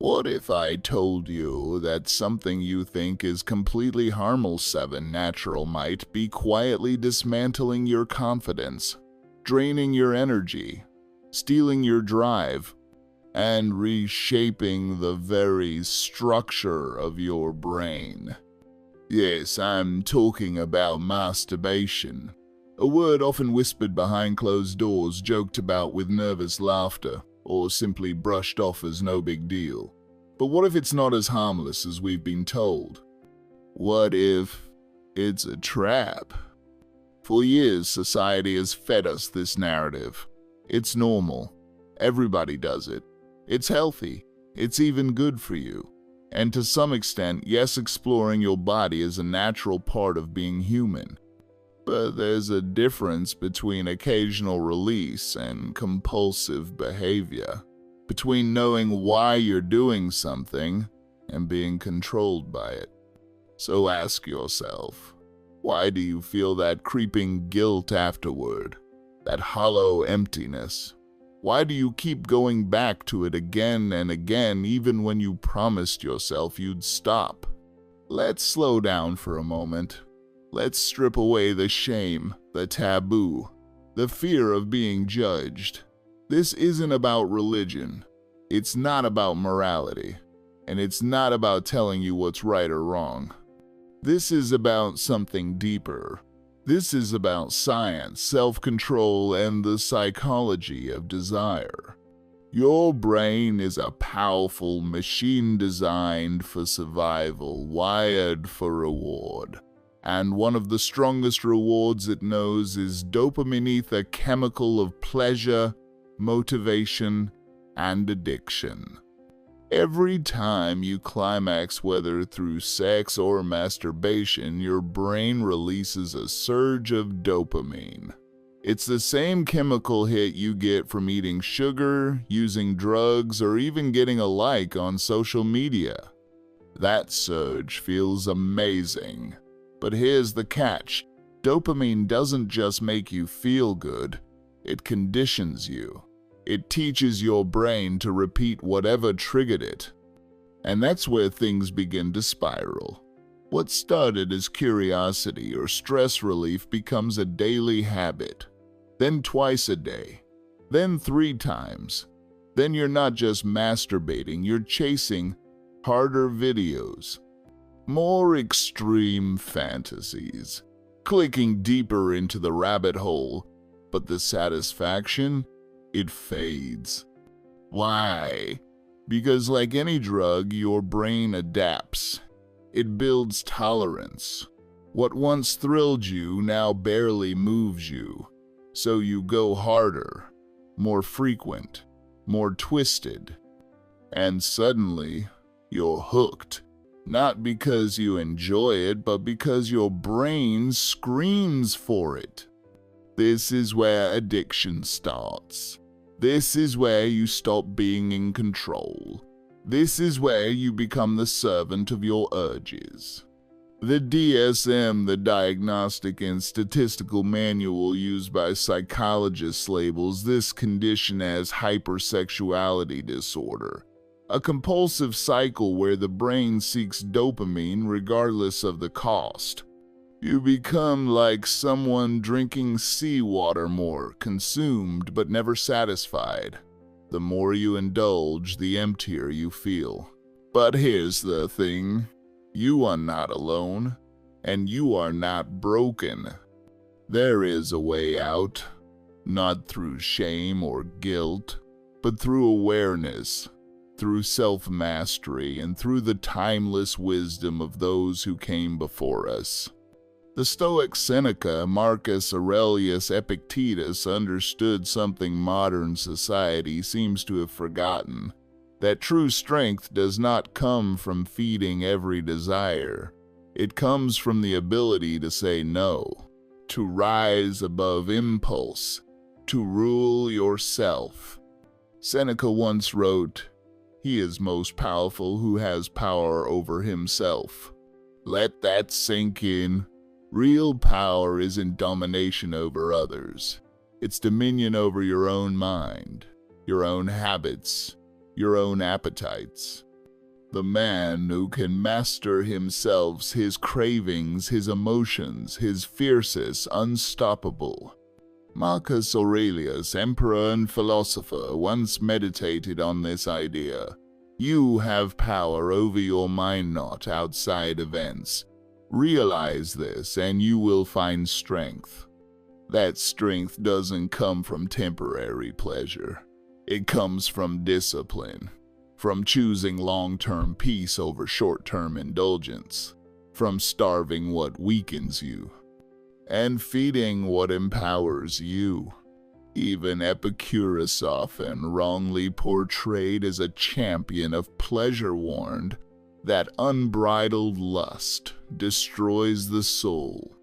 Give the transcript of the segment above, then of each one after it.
What if I told you that something you think is completely harmless and natural might be quietly dismantling your confidence, draining your energy, stealing your drive, and reshaping the very structure of your brain? Yes, I'm talking about masturbation, a word often whispered behind closed doors, joked about with nervous laughter, or simply brushed off as no big deal. But what if it's not as harmless as we've been told? What if it's a trap? For years, society has fed us this narrative. It's normal. Everybody does it. It's healthy. It's even good for you. And to some extent, yes, exploring your body is a natural part of being human. But there's a difference between occasional release and compulsive behavior, between knowing why you're doing something and being controlled by it. So ask yourself, why do you feel that creeping guilt afterward, that hollow emptiness? Why do you keep going back to it again and again, even when you promised yourself you'd stop? Let's slow down for a moment. Let's strip away the shame, the taboo, the fear of being judged. This isn't about religion. It's not about morality. And it's not about telling you what's right or wrong. This is about something deeper. This is about science, self-control, and the psychology of desire. Your brain is a powerful machine designed for survival, wired for reward. And one of the strongest rewards it knows is dopamine, a chemical of pleasure, motivation, and addiction. Every time you climax, whether through sex or masturbation, your brain releases a surge of dopamine. It's the same chemical hit you get from eating sugar, using drugs, or even getting a like on social media. That surge feels amazing. But here's the catch. Dopamine doesn't just make you feel good, it conditions you. It teaches your brain to repeat whatever triggered it. And that's where things begin to spiral. What started as curiosity or stress relief becomes a daily habit. Then twice a day. Then 3 times. Then you're not just masturbating, you're chasing harder videos. More extreme fantasies, clicking deeper into the rabbit hole, but the satisfaction, it fades. Why? Because like any drug, your brain adapts. It builds tolerance. What once thrilled you now barely moves you, so you go harder, more frequent, more twisted, and suddenly you're hooked. Not because you enjoy it, but because your brain screams for it. This is where addiction starts. This is where you stop being in control. This is where you become the servant of your urges. The DSM, the Diagnostic and Statistical Manual used by psychologists, labels this condition as hypersexuality disorder. A compulsive cycle where the brain seeks dopamine regardless of the cost. You become like someone drinking seawater, more consumed but never satisfied. The more you indulge, the emptier you feel. But here's the thing. You are not alone, and you are not broken. There is a way out, not through shame or guilt, but through awareness. Through self-mastery, and through the timeless wisdom of those who came before us. The Stoic Seneca, Marcus Aurelius Epictetus understood something modern society seems to have forgotten, that true strength does not come from feeding every desire. It comes from the ability to say no, to rise above impulse, to rule yourself. Seneca once wrote, "He is most powerful who has power over himself." Let that sink in. Real power isn't domination over others. It's dominion over your own mind, your own habits, your own appetites. The man who can master himself, his cravings, his emotions, his fiercest, unstoppable. Marcus Aurelius, emperor and philosopher, once meditated on this idea. You have power over your mind, not outside events. Realize this and you will find strength. That strength doesn't come from temporary pleasure. It comes from discipline, from choosing long-term peace over short-term indulgence, from starving what weakens you, and feeding what empowers you. Even Epicurus, often wrongly portrayed as a champion of pleasure, warned that unbridled lust destroys the soul.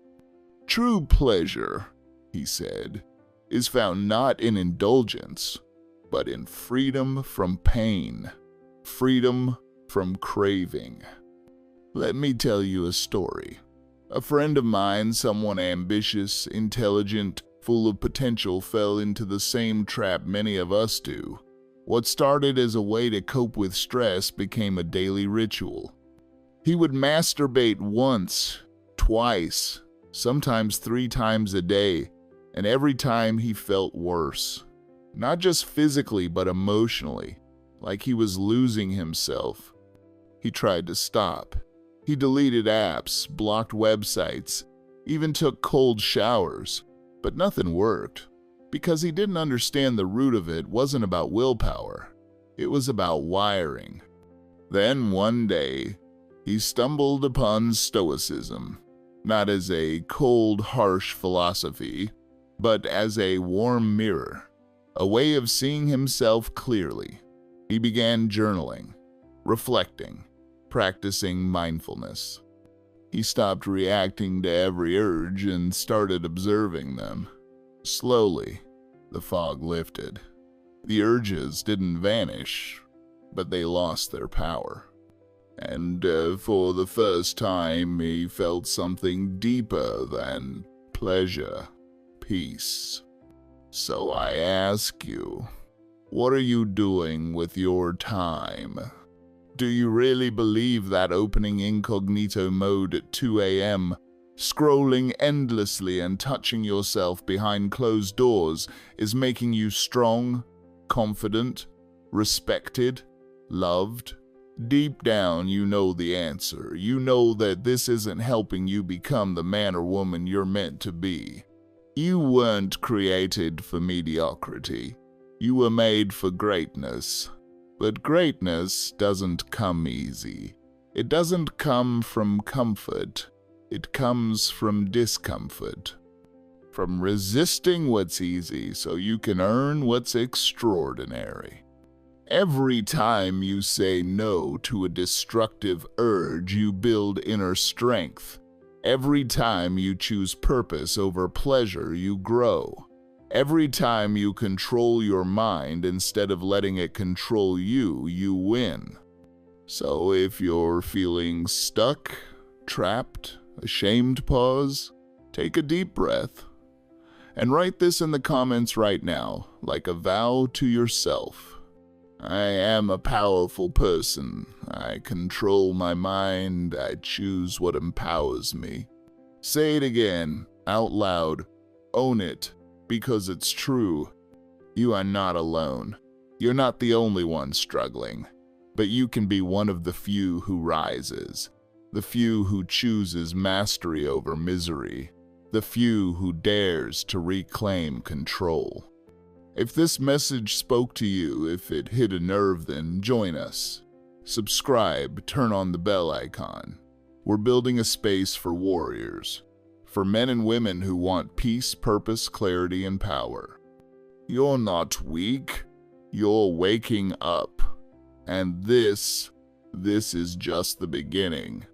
True pleasure, he said, is found not in indulgence, but in freedom from pain, freedom from craving. Let me tell you a story. A friend of mine, someone ambitious, intelligent, full of potential, fell into the same trap many of us do. What started as a way to cope with stress became a daily ritual. He would masturbate once, twice, sometimes 3 times a day, and every time he felt worse. Not just physically, but emotionally, like he was losing himself. He tried to stop. He deleted apps, blocked websites, even took cold showers, but nothing worked, because he didn't understand the root of it wasn't about willpower. It was about wiring. Then one day, he stumbled upon Stoicism, not as a cold, harsh philosophy, but as a warm mirror, a way of seeing himself clearly. He began journaling, reflecting, practicing mindfulness. He stopped reacting to every urge and started observing them. Slowly, the fog lifted. The urges didn't vanish, but they lost their power. And for the first time, he felt something deeper than pleasure, peace. So I ask you, what are you doing with your time? Do you really believe that opening incognito mode at 2 a.m., scrolling endlessly and touching yourself behind closed doors is making you strong, confident, respected, loved? Deep down, you know the answer. You know that this isn't helping you become the man or woman you're meant to be. You weren't created for mediocrity. You were made for greatness. But greatness doesn't come easy. It doesn't come from comfort. It comes from discomfort. From resisting what's easy so you can earn what's extraordinary. Every time you say no to a destructive urge, you build inner strength. Every time you choose purpose over pleasure, you grow. Every time you control your mind instead of letting it control you, you win. So if you're feeling stuck, trapped, ashamed, pause, take a deep breath, and write this in the comments right now, like a vow to yourself. I am a powerful person. I control my mind. I choose what empowers me. Say it again, out loud. Own it, because it's true. You are not alone. You're not the only one struggling, but you can be one of the few who rises, the few who chooses mastery over misery, the few who dares to reclaim control. If this message spoke to you, if it hit a nerve, then join us. Subscribe, turn on the bell icon. We're building a space for warriors, for men and women who want peace, purpose, clarity, and power. You're not weak. You're waking up. And this is just the beginning.